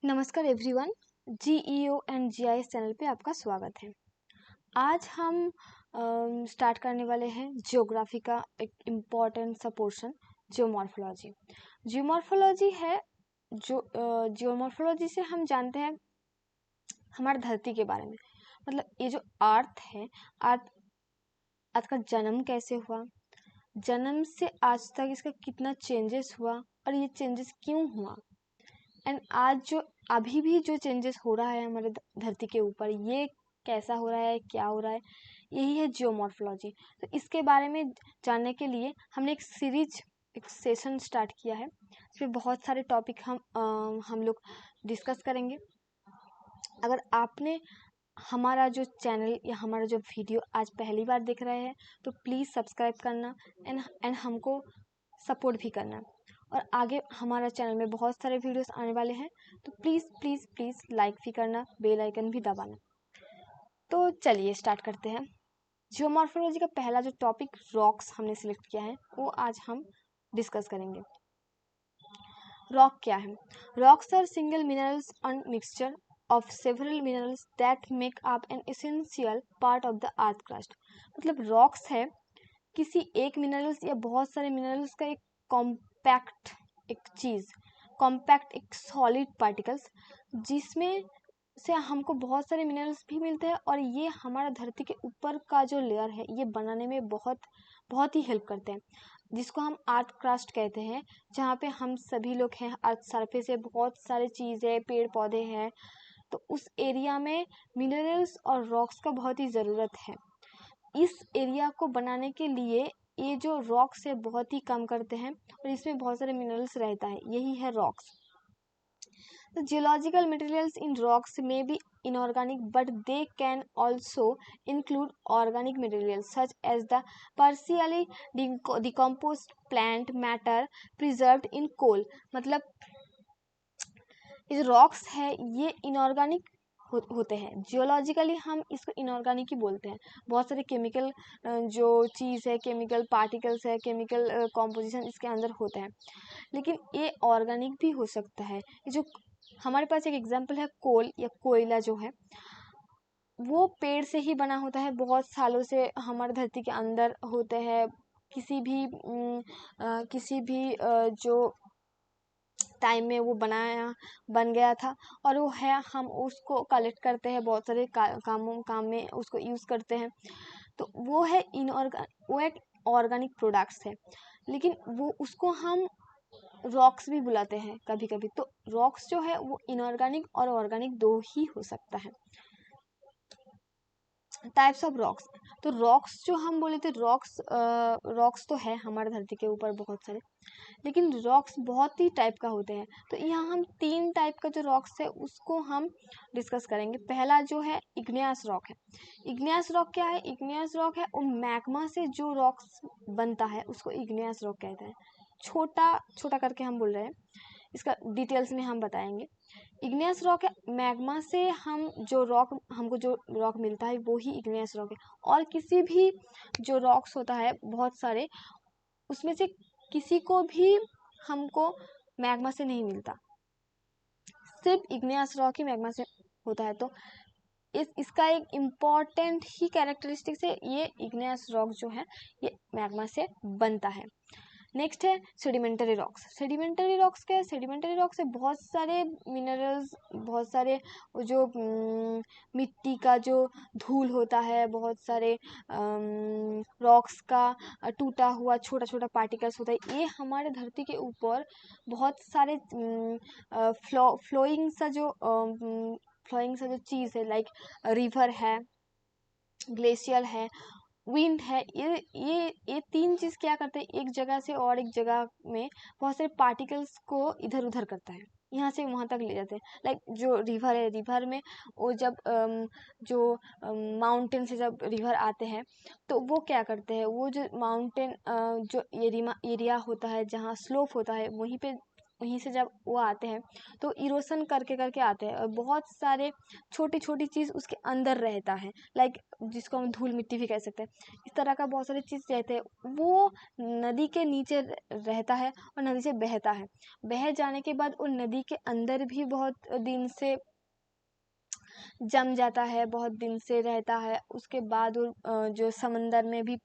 नमस्कार everyone, GEO and GIS channel पे आपका स्वागत है। आज हम स्टार्ट करने वाले हैं ज्योग्राफी का एक इम्पॉर्टेंट सा पोर्शन, जियोमॉर्फोलॉजी। जियोमॉर्फोलॉजी है जो जियोमॉर्फोलॉजी से हम जानते हैं हमारी धरती के बारे में। मतलब ये जो अर्थ है, अर्थ का जन्म कैसे हुआ, जन्म से आज तक इसका कितना चेंजेस हुआ और ये चेंजेस क्यों हुआ, एंड आज जो अभी भी जो चेंजेस हो रहा है हमारे धरती के ऊपर, ये कैसा हो रहा है, क्या हो रहा है, यही है जियोमॉर्फोलॉजी। तो इसके बारे में जानने के लिए हमने एक सेशन स्टार्ट किया है। इसमें बहुत सारे टॉपिक हम लोग डिस्कस करेंगे। अगर आपने हमारा जो चैनल या हमारा जो वीडियो आज पहली बार देख रहे हैं तो प्लीज़ सब्सक्राइब करना एंड हमको सपोर्ट भी करना। और आगे हमारा चैनल में बहुत सारे वीडियोस आने वाले हैं, तो प्लीज़ प्लीज़ प्लीज़ लाइक भी करना, बेल आइकन भी दबाना। तो चलिए स्टार्ट करते हैं। जियोमॉर्फोलॉजी का पहला जो टॉपिक रॉक्स हमने सिलेक्ट किया है वो आज हम डिस्कस करेंगे। रॉक क्या है? Rocks are single minerals and mixture of several minerals that make up an essential part of the earth crust। मतलब रॉक्स है किसी एक मिनरल्स या बहुत सारे मिनरल्स का एक कॉम्पैक्ट एक सॉलिड पार्टिकल्स, जिसमें से हमको बहुत सारे मिनरल्स भी मिलते हैं और ये हमारा धरती के ऊपर का जो लेयर है ये बनाने में बहुत बहुत ही हेल्प करते हैं, जिसको हम अर्थ क्रस्ट कहते हैं। जहाँ पे हम सभी लोग हैं, अर्थ सरफेस है, बहुत सारे चीज़ें, पेड़ पौधे हैं, तो उस एरिया में मिनरल्स और रॉक्स का बहुत ही ज़रूरत है। इस एरिया को बनाने के लिए ये जो रॉक्स है बहुत ही कम करते हैं और इसमें बहुत सारे मिनरल्स रहता है, यही है rocks. The geological materials in rocks may be inorganic, but they can also include organic materials such as the partially decomposed plant matter preserved in coal। मतलब ये रॉक्स है ये इनऑर्गेनिक होते हैं। जियोलॉजिकली हम इसको इनऑर्गेनिक ही बोलते हैं। बहुत सारे केमिकल जो चीज़ है, केमिकल पार्टिकल्स है, केमिकल कॉम्पोजिशन इसके अंदर होते हैं, लेकिन ये ऑर्गेनिक भी हो सकता है। ये जो हमारे पास एक एग्जांपल है कोल या कोयला, जो है वो पेड़ से ही बना होता है, बहुत सालों से हमारे धरती के अंदर होते हैं। किसी भी जो टाइम में वो बन गया था और वो है, हम उसको कलेक्ट करते हैं, बहुत सारे काम में उसको यूज़ करते हैं। तो वो है वो एक ऑर्गेनिक प्रोडक्ट्स है, लेकिन वो उसको हम रॉक्स भी बुलाते हैं कभी कभी। तो रॉक्स जो है वो इनऑर्गेनिक और ऑर्गेनिक दो ही हो सकता है। टाइप्स ऑफ रॉक्स, तो रॉक्स जो हम बोले थे, रॉक्स तो है हमारे धरती के ऊपर बहुत सारे, लेकिन रॉक्स बहुत ही टाइप का होते हैं। तो यहाँ हम 3 टाइप का जो रॉक्स है उसको हम डिस्कस करेंगे। पहला जो है इग्नियस रॉक है। इग्नियस रॉक क्या है? इग्नियस रॉक है वो मैग्मा से जो रॉक्स बनता है उसको इग्नियस रॉक कहते हैं। छोटा छोटा करके हम बोल रहे हैं, इसका डिटेल्स में हम बताएंगे। इग्नियस रॉक है मैग्मा से हमको जो रॉक मिलता है वो ही इग्नियस रॉक है। और किसी भी जो रॉक्स होता है बहुत सारे, उसमें से किसी को भी हमको मैग्मा से नहीं मिलता, सिर्फ इग्नियस रॉक ही मैग्मा से होता है। तो इसका एक इम्पॉर्टेंट ही कैरेक्टरिस्टिक्स है, ये इग्नियस रॉक जो है ये मैग्मा से बनता है। नेक्स्ट है सेडिमेंटरी रॉक्स। सेडिमेंटरी रॉक्स क्या है? सेडिमेंटरी रॉक्स से बहुत सारे मिनरल्स, बहुत सारे जो मिट्टी का जो धूल होता है, बहुत सारे रॉक्स का टूटा हुआ छोटा छोटा पार्टिकल्स होता है, ये हमारे धरती के ऊपर बहुत सारे फ्लोइंग सा जो चीज़ है, लाइक रिवर है, ग्लेशियर है, विंड है, ये 3 चीज़ क्या करते हैं, एक जगह से और एक जगह में बहुत सारे पार्टिकल्स को इधर उधर करता है, यहाँ से वहाँ तक ले जाते हैं। लाइक जो रिवर है, रिवर में वो जब जो माउंटेन से जब रिवर आते हैं तो वो क्या करते हैं, वो जो माउंटेन जो एरिया होता है, जहाँ स्लोप होता है, वहीं पे वहीं से जब वो आते हैं तो इरोसन करके करके आते हैं और बहुत सारे छोटी छोटी चीज़ उसके अंदर रहता है, लाइक जिसको हम धूल मिट्टी भी कह सकते हैं। इस तरह का बहुत सारी चीज़ रहते हैं, वो नदी के नीचे रहता है और नदी से बहता है। बह जाने के बाद वो नदी के अंदर भी बहुत दिन से जम जाता है, बहुत दिन से रहता है। उसके बाद वो जो समंदर में भी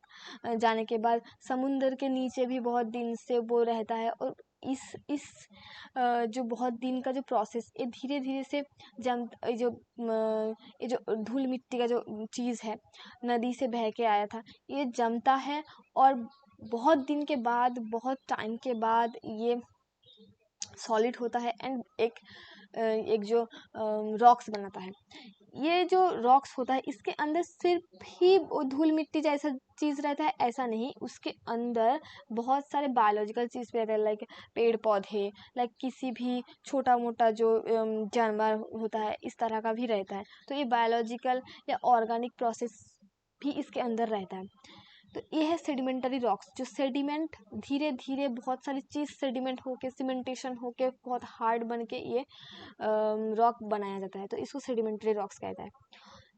जाने के बाद समुंदर के नीचे भी बहुत दिन से वो रहता है। और इस जो बहुत दिन का जो प्रोसेस, ये धीरे धीरे से जम ये जो धूल मिट्टी का जो चीज़ है, नदी से बह के आया था, ये जमता है और बहुत दिन के बाद, बहुत टाइम के बाद ये सॉलिड होता है एंड एक जो रॉक्स बनाता है। ये जो रॉक्स होता है, इसके अंदर सिर्फ ही वो धूल मिट्टी जैसा चीज़ रहता है ऐसा नहीं, उसके अंदर बहुत सारे बायोलॉजिकल चीज़ भी रहते हैं, लाइक पेड़ पौधे, लाइक किसी भी छोटा मोटा जो जानवर होता है, इस तरह का भी रहता है। तो ये बायोलॉजिकल या ऑर्गेनिक प्रोसेस भी इसके अंदर रहता है। तो ये है सेडिमेंटरी रॉक्स, जो सेडिमेंट धीरे धीरे बहुत सारी चीज़ सेडिमेंट होके, सीमेंटेशन होके बहुत हार्ड बन के ये रॉक बनाया जाता है, तो इसको सेडिमेंटरी रॉक्स कहता है।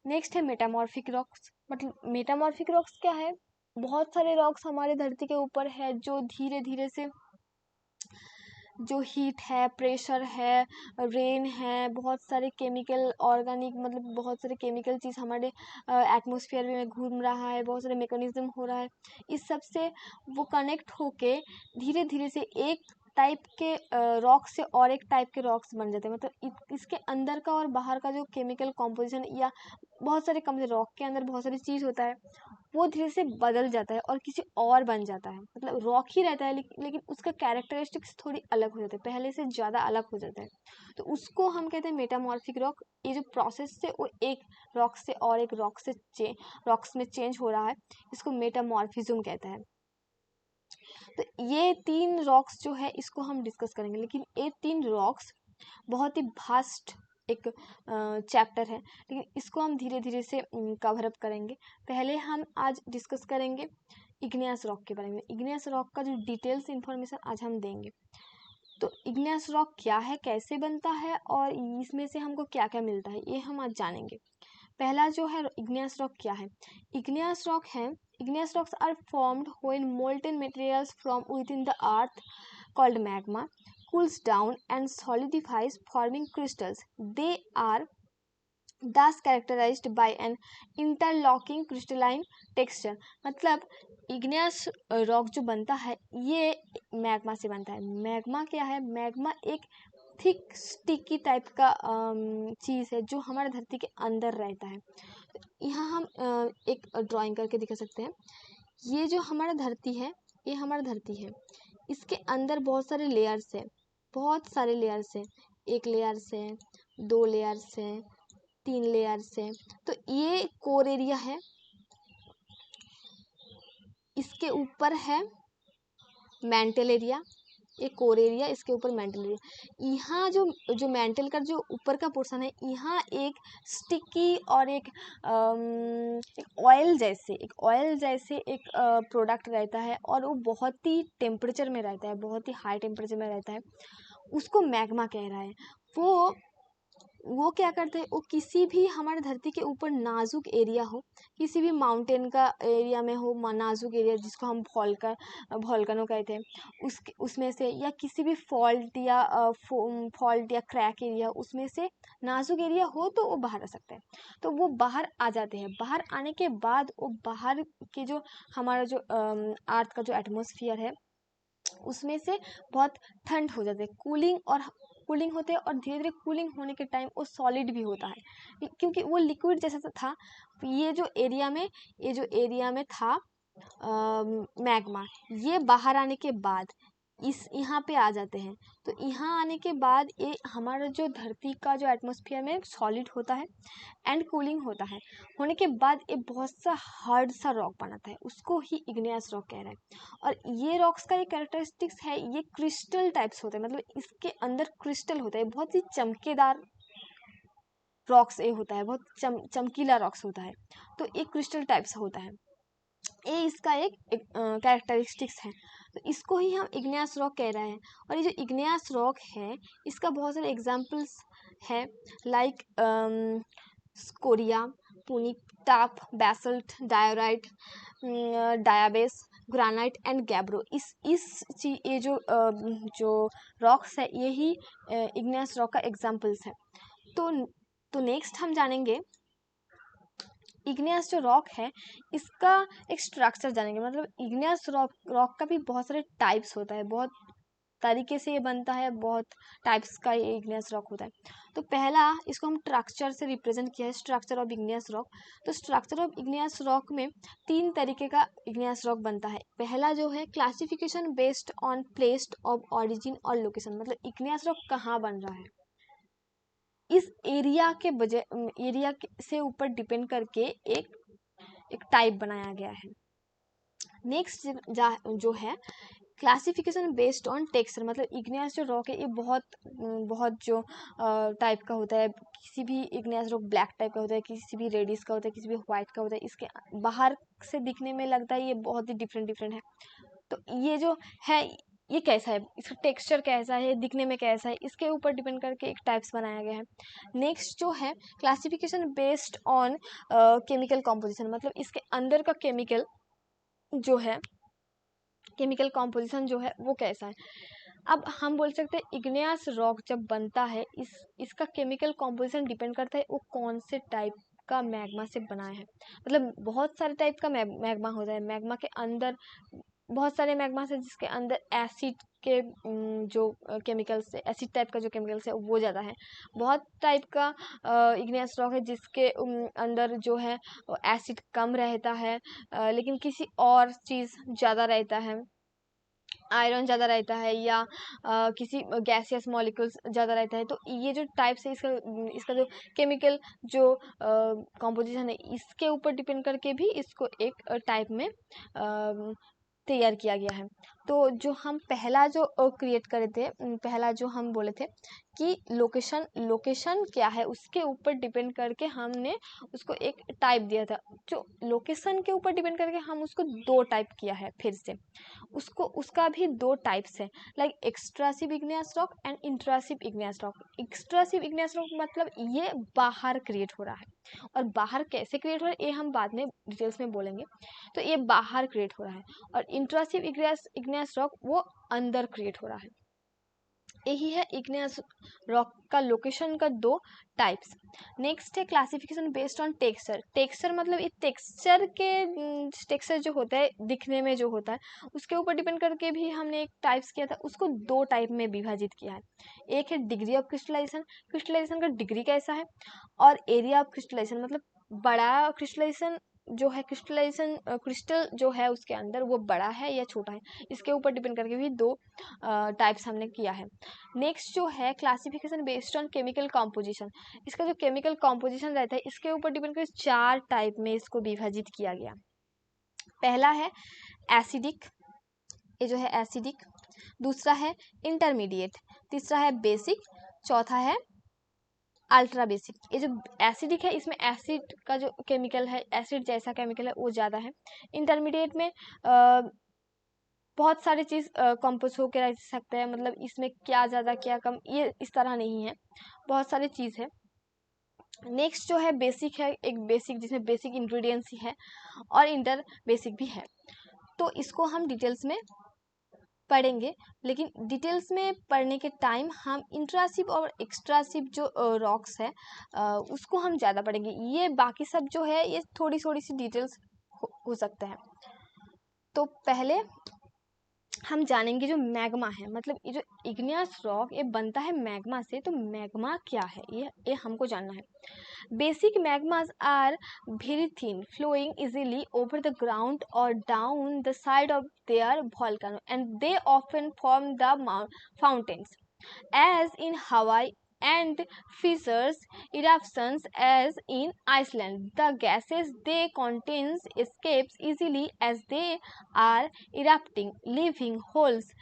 नेक्स्ट है मेटामॉर्फिक रॉक्स। मतलब मेटामॉर्फिक रॉक्स क्या है? बहुत सारे रॉक्स हमारे धरती के ऊपर है जो धीरे धीरे से जो हीट है, प्रेशर है, रेन है, बहुत सारे केमिकल ऑर्गेनिक, मतलब बहुत सारे केमिकल चीज़ हमारे एटमॉस्फेयर में घूम रहा है, बहुत सारे मैकेनिज्म हो रहा है। इस सब से वो कनेक्ट होके धीरे धीरे से एक टाइप के रॉक से और एक टाइप के रॉक्स बन जाते हैं। मतलब इसके अंदर का और बाहर का जो केमिकल कॉम्पोजिशन या बहुत सारे कम रॉक के अंदर बहुत सारी चीज़ होता है, वो धीरे से बदल जाता है और किसी और बन जाता है। मतलब रॉक ही रहता है लेकिन उसका कैरेक्टरिस्टिक्स थोड़ी अलग हो जाते हैं, पहले से ज़्यादा अलग हो जाता है। तो उसको हम कहते हैं मेटामॉर्फिक रॉक। ये जो प्रोसेस से वो एक रॉक से और एक रॉक्स में चेंज हो रहा है, इसको मेटामॉर्फिज्म कहता है। तो ये 3 रॉक्स जो है इसको हम डिस्कस करेंगे, लेकिन ये 3 रॉक्स बहुत ही वास्ट एक चैप्टर है, लेकिन इसको हम धीरे धीरे से कवर अप करेंगे। पहले हम आज डिस्कस करेंगे इग्नियस रॉक के बारे में। इग्नियस रॉक का जो डिटेल्स इन्फॉर्मेशन आज हम देंगे। तो इग्नियस रॉक क्या है, कैसे बनता है और इसमें से हमको क्या क्या मिलता है, ये हम आज जानेंगे। पहला जो है इग्नियस रॉक क्या है? इग्नियस रॉक है, igneous rocks are formed when molten materials from within the earth called magma cools down and solidifies, forming crystals. They are thus characterized by an interlocking crystalline texture. मतलब igneous rock जो बनता है ये magma से बनता है। Magma क्या है? मैग्मा एक थिक स्टिकी टाइप का चीज़ है जो हमारे धरती के अंदर रहता है। यहाँ हम एक ड्राइंग करके दिखा सकते हैं। ये जो हमारा धरती है, ये हमारा धरती है, इसके अंदर बहुत सारे लेयर्स हैं, बहुत सारे लेयर्स हैं। 1 लेयर्स है, 2 लेयर्स है, 3 लेयर्स है। तो ये कोर एरिया है, इसके ऊपर है मेंटल एरिया, एक कोर एरिया, इसके ऊपर मेंटल एरिया। यहाँ जो मेंटल का जो ऊपर का पोर्शन है, यहाँ एक स्टिकी और एक ऑयल जैसे एक प्रोडक्ट रहता है और वो बहुत ही टेम्परेचर में रहता है, बहुत ही हाई टेम्परेचर में रहता है। उसको मैग्मा कह रहा है। वो क्या करते हैं, वो किसी भी हमारे धरती के ऊपर नाजुक एरिया हो, किसी भी माउंटेन का एरिया में हो, नाजुक एरिया जिसको हम वॉल्केनो कहते हैं, उसमें से, या किसी भी फॉल्ट या क्रैक एरिया, उसमें से नाजुक एरिया हो तो वो बाहर आ सकता है। तो वो बाहर आ जाते हैं। बाहर आने के बाद वो बाहर के जो हमारा जो अर्थ का जो एटमॉस्फेयर है, उसमें से बहुत ठंड हो जाती है, कूलिंग होते हैं और धीरे धीरे कूलिंग होने के टाइम वो सॉलिड भी होता है, क्योंकि वो लिक्विड जैसा था। ये जो एरिया में था मैग्मा, ये बाहर आने के बाद यहाँ पे आ जाते हैं। तो यहाँ आने के बाद ये हमारा जो धरती का जो एटमॉस्फेयर में सॉलिड होता है एंड कूलिंग होता है, होने के बाद ये बहुत सा हार्ड सा रॉक बनाता है, उसको ही इग्नियस रॉक कह रहा है। और ये रॉक्स का एक कैरेक्टरिस्टिक्स है, ये क्रिस्टल टाइप्स होते हैं, मतलब इसके अंदर क्रिस्टल होता है, बहुत ही चमकेदार रॉक्स ये होता है, बहुत चमकीला रॉक्स होता है। तो ये क्रिस्टल टाइप्स होता है, ये इसका एक कैरेक्टरिस्टिक्स है। तो इसको ही हम इग्नियस रॉक कह रहे हैं। और ये जो इग्नियस रॉक है इसका बहुत सारे एग्जाम्पल्स है, लाइक स्कोरिया, पुनीटाप, basalt, diorite, diabase, granite and gabbro. ये जो रॉक्स है यही इग्नियस रॉक का एग्जाम्पल्स है। तो नेक्स्ट हम जानेंगे इग्नियस जो रॉक है इसका एक स्ट्रक्चर जानेंगे। मतलब इग्नियस रॉक का भी बहुत सारे टाइप्स होता है, बहुत तरीके से ये बनता है, बहुत टाइप्स का ये इग्नियस रॉक होता है। तो पहला इसको हम स्ट्रक्चर से रिप्रेजेंट किया है, स्ट्रक्चर ऑफ इग्नियस रॉक। तो स्ट्रक्चर ऑफ इग्नियस रॉक में 3 तरीके का इग्नियस रॉक बनता है। पहला जो है classification based on place of origin और लोकेशन, मतलब इग्नियस रॉक कहाँ बन रहा है इस एरिया के एरिया से ऊपर डिपेंड करके एक टाइप बनाया गया है। नेक्स्ट जो है क्लासिफिकेशन बेस्ड ऑन टेक्सचर, मतलब इग्नियस जो रॉक है ये बहुत जो टाइप का होता है। किसी भी इग्नियस रॉक ब्लैक टाइप का होता है, किसी भी रेडिश का होता है, किसी भी व्हाइट का होता है। इसके बाहर से दिखने में लगता है ये बहुत ही डिफरेंट है। तो ये जो है ये कैसा है, इसका टेक्सचर कैसा है, दिखने में कैसा है, इसके ऊपर डिपेंड करके एक टाइप्स बनाया गया है। नेक्स्ट जो है classification based on chemical composition, मतलब इसके अंदर का केमिकल कॉम्पोजिशन जो है वो कैसा है। अब हम बोल सकते हैं इग्नियस रॉक जब बनता है इसका केमिकल कॉम्पोजिशन डिपेंड करता है वो कौन से टाइप का मैग्मा से बना है। मतलब बहुत सारे टाइप का मैग्मा होता है। मैग्मा के अंदर बहुत सारे मैग्मास है जिसके अंदर एसिड के जो केमिकल्स है, एसिड टाइप का जो केमिकल्स है वो ज़्यादा है। बहुत टाइप का इग्नियस रॉक है जिसके अंदर जो है एसिड कम रहता है, लेकिन किसी और चीज़ ज़्यादा रहता है, आयरन ज़्यादा रहता है या किसी गैसियस मॉलिक्यूल्स ज़्यादा रहता है। तो ये जो टाइप्स है इसका जो केमिकल जो कॉम्पोजिशन है इसके ऊपर डिपेंड करके भी इसको एक टाइप में तैयार किया गया है। तो जो हम पहला जो क्रिएट करे थे, पहला जो हम बोले थे कि लोकेशन क्या है उसके ऊपर डिपेंड करके हमने उसको एक टाइप दिया था। जो लोकेशन के ऊपर डिपेंड करके हम उसको 2 टाइप किया है फिर से। उसका भी 2 टाइप्स है, like extrusive igneous rock and intrusive igneous rock. Extrusive igneous rock मतलब ये बाहर क्रिएट हो रहा है, और बाहर कैसे क्रिएट हो रहा है ये हम बाद में डिटेल्स में बोलेंगे। तो ये बाहर क्रिएट हो रहा है, और इंट्रासिव इग्नियस रॉक वो अंदर क्रिएट हो रहा है। यही है इग्नियस रॉक का लोकेशन का 2 टाइप्स। नेक्स्ट है classification based on texture. Texture मतलब इस टेक्सचर जो होता है दिखने में जो होता है उसके ऊपर डिपेंड करके भी हमने एक टाइप्स किया था, उसको 2 टाइप में विभाजित किया है। एक है डिग्री ऑफ क्रिस्टलाइजेशन का डिग्री कैसा है, और एरिया ऑफ क्रिस्टलाइजेशन मतलब बड़ा क्रिस्टलाइजेशन जो है, क्रिस्टल जो है उसके अंदर वो बड़ा है या छोटा है, इसके ऊपर डिपेंड करके भी 2 टाइप्स हमने किया है। नेक्स्ट जो है classification based on chemical composition. इसका जो केमिकल कॉम्पोजिशन रहता है इसके ऊपर डिपेंड करके 4 टाइप में इसको विभाजित किया गया। पहला है एसिडिक, ये जो है एसिडिक। दूसरा है इंटरमीडिएट, तीसरा है बेसिक, चौथा है अल्ट्रा बेसिक। ये जो एसिडिक है इसमें एसिड का जो केमिकल है, एसिड जैसा केमिकल है वो ज़्यादा है। इंटरमीडिएट में बहुत सारी चीज़ कंपोज होकर रह सकते हैं, मतलब इसमें क्या ज़्यादा क्या कम ये इस तरह नहीं है, बहुत सारी चीज़ है। नेक्स्ट जो है बेसिक है, एक बेसिक जिसमें बेसिक इंग्रेडिएंट्स ही है, और इंटर बेसिक भी है। तो इसको हम डिटेल्स में पढ़ेंगे, लेकिन डिटेल्स में पढ़ने के टाइम हम इंट्रासिव और एक्सट्रासिव जो रॉक्स है उसको हम ज़्यादा पढ़ेंगे। ये बाकी सब जो है ये थोड़ी थोड़ी सी डिटेल्स हो सकते हैं। तो पहले हम जानेंगे जो मैग्मा है, मतलब ये जो इग्नियस रॉक ये बनता है मैग्मा से। तो मैग्मा क्या है ये हमको जानना है। Basic magmas are very thin, flowing easily over the ground or down the side of their volcano, and they often form the fountains, as in Hawaii, and fissures eruptions, as in Iceland. The gases they contain escapes easily as they are erupting, leaving holes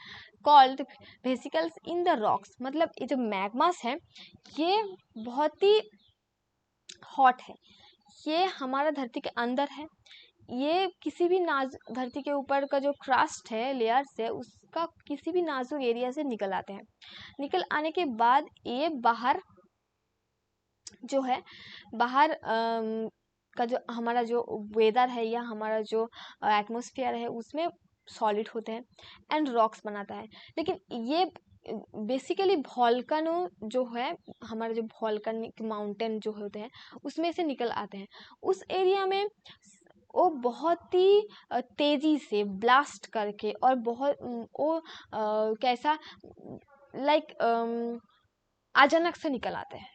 called vesicles in the rocks. मतलब ये जो मैग्मास है ये बहुत ही hot है, ये हमारा धरती के अंदर है, ये किसी भी धरती के ऊपर का जो क्रस्ट है, लेयर्स है, उसका किसी भी नाजुक एरिया से निकल आते हैं। निकल आने के बाद ये बाहर जो है, बाहर का जो हमारा जो वेदर है या हमारा जो एटमॉस्फेयर है उसमें सॉलिड होते हैं एंड रॉक्स बनाता है। लेकिन ये बेसिकली वॉल्केनो जो है, हमारा जो वॉल्केनिक माउंटेन जो होते हैं उसमें से निकल आते हैं। उस एरिया में वो बहुत ही तेजी से ब्लास्ट करके और बहुत वो कैसा लाइक अचानक से निकल आते हैं,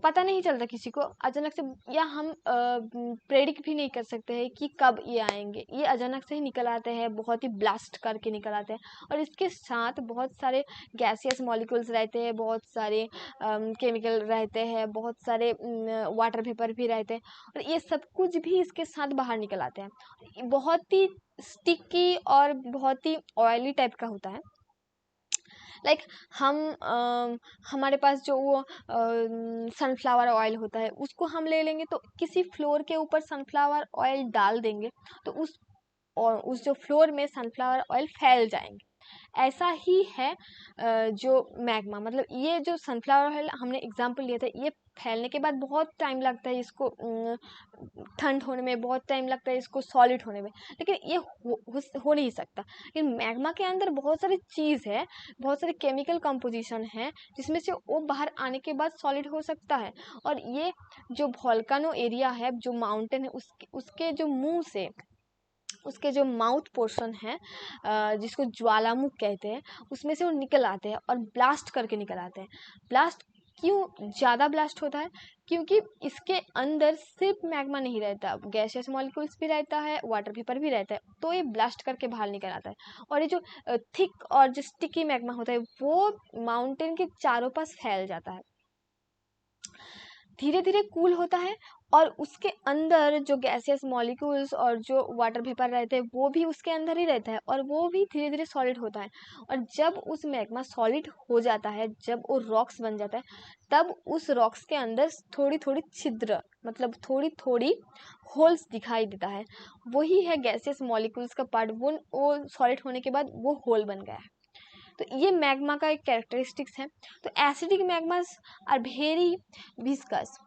पता नहीं चलता किसी को अचानक से, या हम प्रेडिक्ट भी नहीं कर सकते हैं कि कब ये आएंगे। ये अचानक से ही निकल आते हैं, बहुत ही ब्लास्ट करके निकल आते हैं। और इसके साथ बहुत सारे गैसियस मॉलिक्यूल्स रहते हैं, बहुत सारे केमिकल रहते हैं, बहुत सारे वाटर वेपर भी रहते हैं, और ये सब कुछ भी इसके साथ बाहर निकल आते हैं। बहुत ही स्टिकी और बहुत ही ऑयली टाइप का होता है। लाइक हमारे पास जो वो सनफ्लावर ऑयल होता है उसको हम ले लेंगे, तो किसी फ्लोर के ऊपर सनफ्लावर ऑयल डाल देंगे तो उस जो फ्लोर में सनफ्लावर ऑयल फैल जाएंगे। ऐसा ही है जो मैग्मा, मतलब ये जो सनफ्लावर ऑयल हमने एग्जांपल लिया था, ये फैलने के बाद बहुत टाइम लगता है इसको ठंड होने में, बहुत टाइम लगता है इसको सॉलिड होने में, लेकिन ये हो नहीं सकता। लेकिन मैग्मा के अंदर बहुत सारी चीज़ है, बहुत सारे केमिकल कंपोजिशन है जिसमें से वो बाहर आने के बाद सॉलिड हो सकता है। और ये जो वोल्केनो एरिया है, जो माउंटेन है, उसके जो मुंह से, उसके जो माउथ पोर्शन है जिसको ज्वालामुख कहते हैं, उसमें से वो निकल आते हैं और ब्लास्ट करके निकल आते हैं। ब्लास्ट क्यों ज़्यादा ब्लास्ट होता है? क्योंकि इसके अंदर सिर्फ मैग्मा नहीं रहता, गैसियस मॉलिक्यूल्स भी रहता है, वाटर वेपर भी रहता है, तो ये ब्लास्ट करके बाहर निकल आता है। और ये जो थिक और जो स्टिकी मैग्मा होता है वो माउंटेन के चारों पास फैल जाता है, धीरे धीरे कूल होता है, और उसके अंदर जो गैसियस मॉलिक्यूल्स और जो वाटर वेपर रहते हैं वो भी उसके अंदर ही रहता है, और वो भी धीरे धीरे सॉलिड होता है। और जब उस मैग्मा सॉलिड हो जाता है, जब वो रॉक्स बन जाता है, तब उस रॉक्स के अंदर थोड़ी थोड़ी छिद्र, मतलब थोड़ी थोड़ी होल्स दिखाई देता है। वही है गैसियस मॉलिक्यूल्स का पार्ट, वो सॉलिड होने के बाद वो होल बन गया है। तो ये मैग्मा का एक कैरेक्टरिस्टिक्स है। तो acidic magmas are very viscous,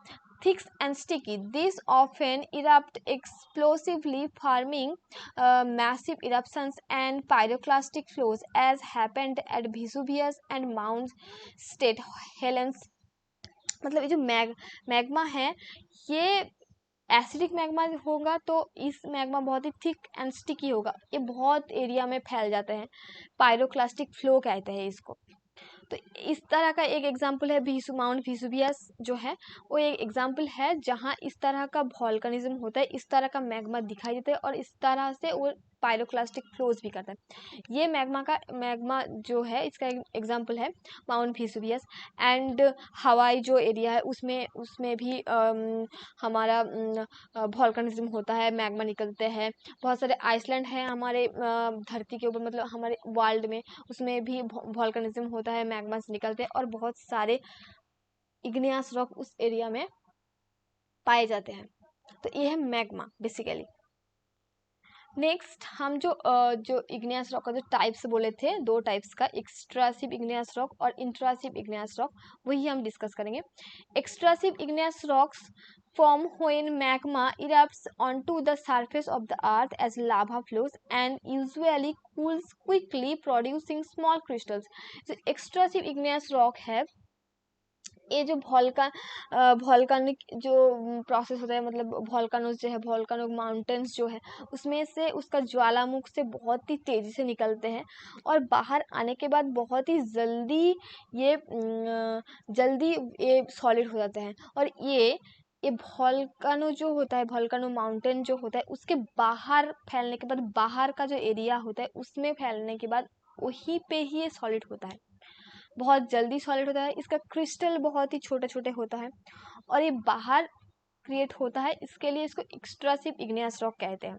thick and sticky. These often erupt explosively, forming massive eruptions and pyroclastic flows, as happened at Vesuvius and Mount St. Helens. मतलब ये जो मैग्मा है, ये एसिडिक मैग्मा होगा तो इस मैग्मा बहुत ही थिक एंड स्टिकी होगा, ये बहुत एरिया में फैल जाते हैं, पायरोक्लास्टिक फ्लो कहते हैं इसको। तो इस तरह का एक एग्जाम्पल है माउंट वेसुवियस जो है, वो एक एग्जाम्पल है जहाँ इस तरह का वॉल्केनिज्म होता है, इस तरह का मैग्मा दिखाई देता है, और इस तरह से वो पायरोक्लास्टिक फ्लोज भी करता है। ये मैग्मा जो है इसका एग्जाम्पल है माउंट वेसुवियस। एंड हवाई जो एरिया है उसमें भी हमारा वॉल्केनिज्म होता है, मैग्मा निकलते हैं। बहुत सारे आइसलैंड है हमारे धरती के ऊपर, मतलब हमारे वर्ल्ड में, उसमें भी वॉल्केनिज्म होता है, मैग्मास निकलते हैं, और बहुत सारे इग्नियस रॉक उस एरिया में पाए जाते हैं। तो ये है मैग्मा बेसिकली। नेक्स्ट हम जो इग्नियस रॉक का जो टाइप्स बोले थे, दो टाइप्स का, एक्सट्रासिव इग्नियस रॉक और इंट्रासिव इग्नियस रॉक, वही हम डिस्कस करेंगे। Extrusive igneous rocks form when magma erupts onto the surface of the earth as lava flows and usually cools quickly, producing small crystals. So extrusive igneous rock है, ये जो वॉल्कानिक जो process होता है, मतलब वॉल्कानोज जो है, वॉल्कानो माउंटेन्स जो है, उसमें से उसका ज्वालामुख से बहुत ही तेज़ी से निकलते हैं, और बाहर आने के बाद बहुत ही जल्दी ये सॉलिड हो जाते हैं। और ये वॉल्कानो जो होता है, वॉल्कानो माउंटेन जो होता है, उसके बाहर फैलने के बाद, बाहर का जो एरिया होता है उसमें फैलने के बाद वहीं पे ही ये सॉलिड होता है, बहुत जल्दी सॉलिड होता है। इसका क्रिस्टल बहुत ही छोटे छोटे होता है, और ये बाहर क्रिएट होता है, इसके लिए इसको एक्सट्रासिव इग्नियस रॉक कहते हैं।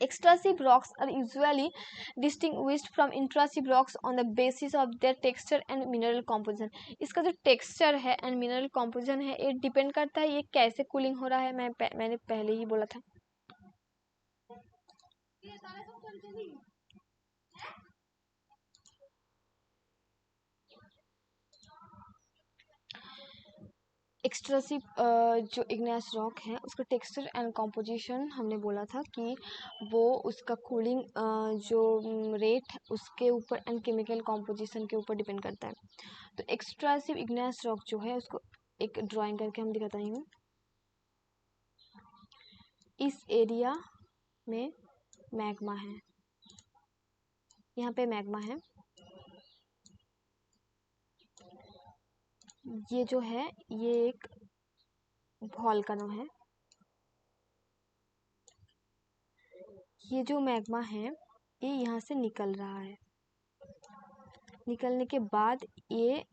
Extrusive rocks are usually distinguished from intrusive rocks on the basis of their texture and mineral composition. इसका जो texture है and mineral composition है, ये डिपेंड करता है ये कैसे कूलिंग हो रहा है, मैंने पहले ही बोला था। एक्सट्रेसिव जो इग्नियस रॉक है उसका टेक्सचर एंड कॉम्पोजिशन हमने बोला था कि वो उसका कूलिंग जो रेट उसके ऊपर एंड केमिकल कॉम्पोजिशन के ऊपर डिपेंड करता है। तो एक्सट्रेसिव इग्नियस रॉक जो है उसको एक ड्राइंग करके हम दिखाता हूँ। इस एरिया में मैग्मा है, यहाँ पे मैग्मा है। ये जो है ये एक वोल्केनो है। ये जो मैग्मा है ये यहाँ से निकल रहा है। निकलने के बाद ये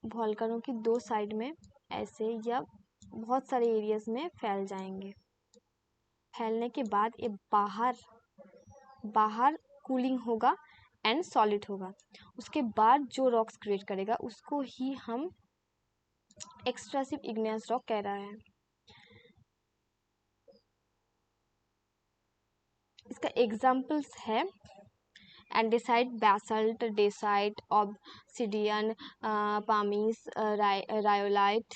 वोल्केनो की दो साइड में ऐसे या बहुत सारे एरियाज में फैल जाएंगे। फैलने के बाद ये बाहर कूलिंग होगा एंड सॉलिड होगा। उसके बाद जो रॉक्स क्रिएट करेगा उसको ही हम एक्सट्रेसिव इग्नियस रॉक कह रहा है। इसका एग्जाम्पल्स है andesite, basalt, dacite, obsidian, pumice, rhyolite,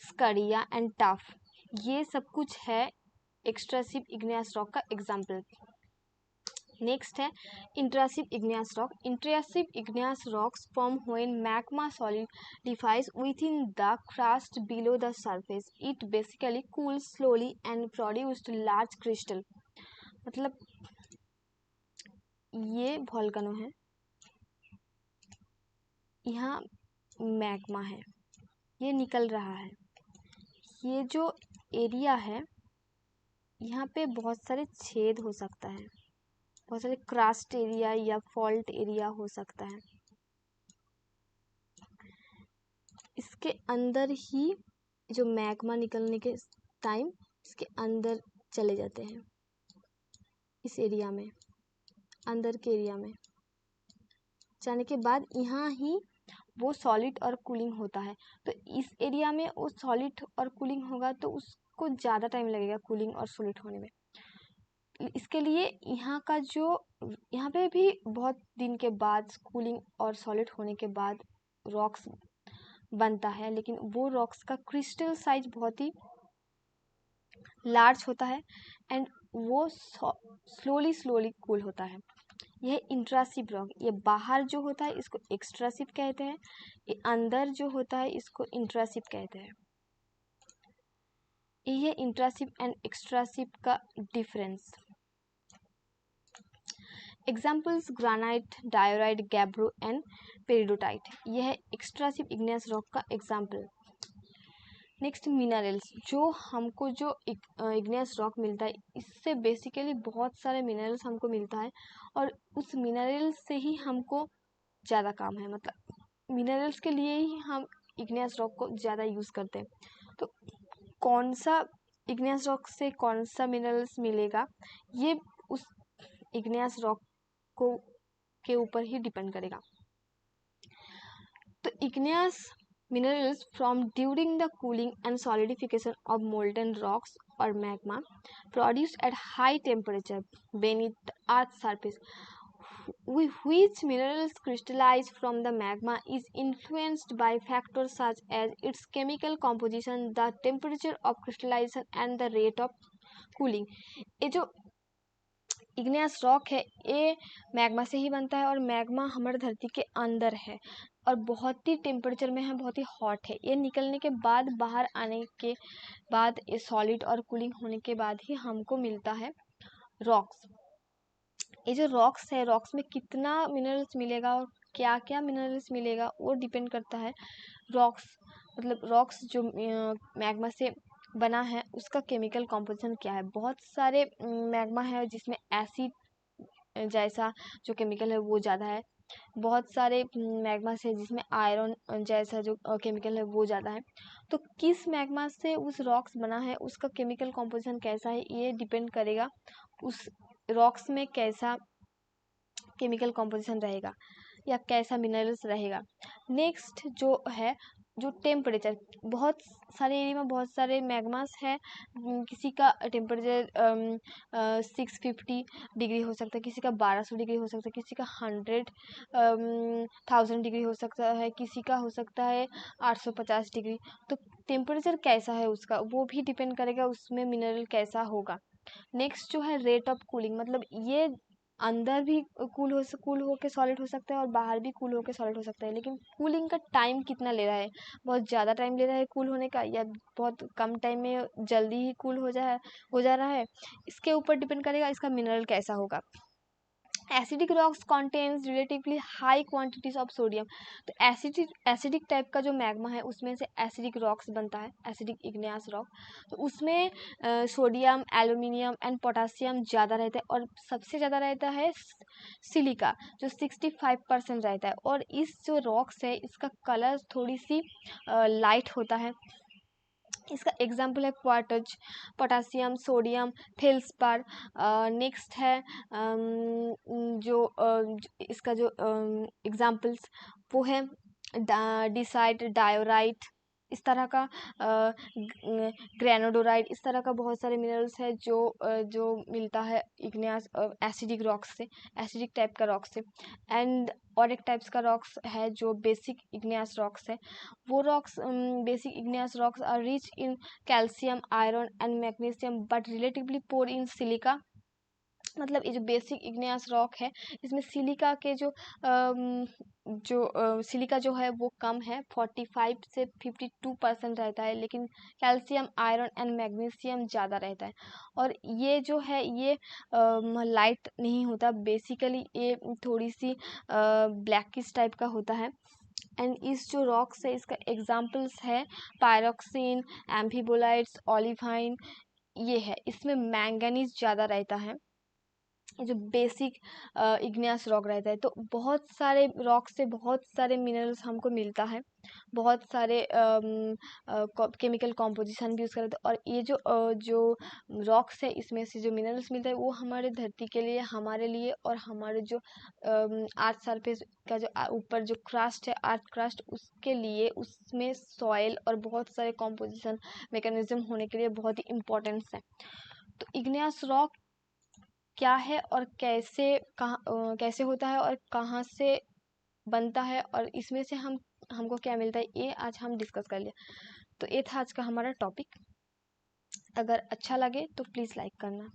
scoria and tuff. ये सब कुछ है एक्सट्रेसिव इग्नियस रॉक का एग्जाम्पल। नेक्स्ट है intrusive igneous rock. Intrusive igneous rocks form when magma solidifies within the crust below the surface. It basically cools slowly and produced large crystal. मतलब ये volcano है, यहाँ मैग्मा है, ये निकल रहा है। ये जो एरिया है यहाँ पे बहुत सारे छेद हो सकता है, बहुत सारे क्रस्ट एरिया या फॉल्ट एरिया हो सकता है। इसके अंदर ही जो मैग्मा निकलने के टाइम इसके अंदर चले जाते हैं, इस एरिया में, अंदर के एरिया में जाने के बाद यहाँ ही वो सॉलिड और कूलिंग होता है। तो इस एरिया में वो सॉलिड और कूलिंग होगा तो उसको ज़्यादा टाइम लगेगा कूलिंग और सॉलिड होने में। इसके लिए यहाँ का जो यहाँ पे भी बहुत दिन के बाद कूलिंग और सॉलिड होने के बाद रॉक्स बनता है, लेकिन वो रॉक्स का क्रिस्टल साइज बहुत ही लार्ज होता है एंड वो स्लोली कूल होता है। यह इंट्रासिव रॉक, ये बाहर जो होता है इसको एक्सट्रासिव कहते हैं, ये अंदर जो होता है इसको इंट्रासिव कहते हैं। ये इंट्रासिव एंड एक्सट्रासिव का difference. Examples granite, diorite, gabbro and peridotite. यह है एक्सट्रासिव इग्नियस रॉक का एग्जाम्पल। नेक्स्ट मिनरल्स, जो हमको जो इग्नियस रॉक मिलता है इससे बेसिकली बहुत सारे मिनरल्स हमको मिलता है और उस मिनरल्स से ही हमको ज़्यादा काम है। मतलब मिनरल्स के लिए ही हम इग्नियस रॉक को ज़्यादा यूज़ करते हैं। तो कौन सा इग्नियस रॉक से कौन सा मिनरल्स मिलेगा ये उस इग्नियस रॉक को के ऊपर ही डिपेंड करेगा। तो igneous minerals from during the cooling and solidification of molten rocks or magma produced at high temperature beneath the earth's surface, which minerals crystallize from the magma is influenced by factors such as its chemical composition, the temperature of crystallization and the rate of cooling. ये जो igneous rock है ये magma से ही बनता है और magma हमारे धरती के अंदर है और बहुत ही टेम्परेचर में है, बहुत ही हॉट है। ये निकलने के बाद बाहर आने के बाद ये सॉलिड और कूलिंग होने के बाद ही हमको मिलता है रॉक्स। ये जो रॉक्स है, रॉक्स में कितना मिनरल्स मिलेगा और क्या क्या मिनरल्स मिलेगा वो डिपेंड करता है रॉक्स, मतलब रॉक्स जो मैग्मा से बना है उसका केमिकल कॉम्पोजिशन क्या है। बहुत सारे मैग्मा है जिसमें एसिड जैसा जो केमिकल है वो ज़्यादा है, बहुत सारे मैग्मा से जिसमें आयरन जैसा जो केमिकल है वो ज़्यादा है। तो किस मैग्मा से उस रॉक्स बना है उसका केमिकल कॉम्पोजिशन कैसा है ये डिपेंड करेगा उस रॉक्स में कैसा केमिकल कॉम्पोजिशन रहेगा या कैसा मिनरल्स रहेगा। नेक्स्ट जो है जो टेम्परेचर, बहुत सारे एरिया में बहुत सारे मैग्मास है, किसी का टेम्परेचर 650 डिग्री हो सकता है, किसी का 1200 डिग्री हो सकता है, किसी का 1000 डिग्री हो सकता है, किसी का हो सकता है 850 डिग्री। तो टेम्परेचर कैसा है उसका वो भी डिपेंड करेगा उसमें मिनरल कैसा होगा। नेक्स्ट जो है रेट ऑफ कूलिंग, मतलब ये अंदर भी कूल हो के सॉलिड हो सकता है और बाहर भी कूल हो के सॉलिड हो सकता है, लेकिन कूलिंग का टाइम कितना ले रहा है, बहुत ज़्यादा टाइम ले रहा है कूल होने का या बहुत कम टाइम में जल्दी ही कूल हो जा रहा है, इसके ऊपर डिपेंड करेगा इसका मिनरल कैसा होगा। Acidic rocks contains relatively high quantities of sodium. तो एसिडिक टाइप का जो मैग्मा है उसमें से एसिडिक रॉक्स बनता है, एसिडिक इग्नियस रॉक। तो उसमें सोडियम, एल्यूमिनियम एंड पोटासियम ज़्यादा रहता है और सबसे ज़्यादा रहता है सिलिका जो 65% रहता है। और इस जो रॉक्स है इसका कलर थोड़ी सी लाइट होता है। इसका एग्जाम्पल है quartz, potassium, sodium, feldspar. Next है इसका जो एग्जाम्पल्स वो है डिसाइट, डायोराइट, इस तरह का ग्रेनोडोराइट, इस तरह का बहुत सारे मिनरल्स है जो मिलता है इग्नियस एसिडिक रॉक्स से, एसिडिक टाइप का रॉक्स से। एंड और एक टाइप्स का रॉक्स है जो बेसिक इग्नियस रॉक्स है। वो rocks basic igneous rocks are rich in calcium, iron and magnesium but relatively poor in silica. मतलब ये जो बेसिक इग्नियस रॉक है इसमें सिलिका के सिलिका जो है वो कम है, 45 से 52% रहता है, लेकिन कैल्शियम, आयरन एंड मैग्नीशियम ज़्यादा रहता है। और ये जो है ये लाइट नहीं होता, बेसिकली ये थोड़ी सी ब्लैकिश टाइप का होता है। एंड इस जो रॉक्स है इसका एग्जाम्पल्स है पायरोक्सिन, एम्फीबोलाइट्स, ओलिवाइन, ये है। इसमें मैंगनीज ज़्यादा रहता है, जो बेसिक इग्नियस रॉक रहता है। तो बहुत सारे रॉक से बहुत सारे मिनरल्स हमको मिलता है, बहुत सारे केमिकल कॉम्पोजिशन भी उसका रहता है। और ये जो रॉक्स है इसमें से जो मिनरल्स मिलता है वो हमारे धरती के लिए, हमारे लिए और हमारे जो अर्थ सरफेस का जो ऊपर जो क्रस्ट है, अर्थ क्रस्ट, उसके लिए, उसमें सॉइल और बहुत सारे कॉम्पोजिशन मैकेनिज्म होने के लिए बहुत ही इम्पोर्टेंस है। तो इग्नियस रॉक क्या है और कैसे होता है और कहाँ से बनता है और इसमें से हमको क्या मिलता है, ये आज हम डिस्कस कर लिया। तो ये था आज का हमारा टॉपिक। अगर अच्छा लगे तो प्लीज़ लाइक करना।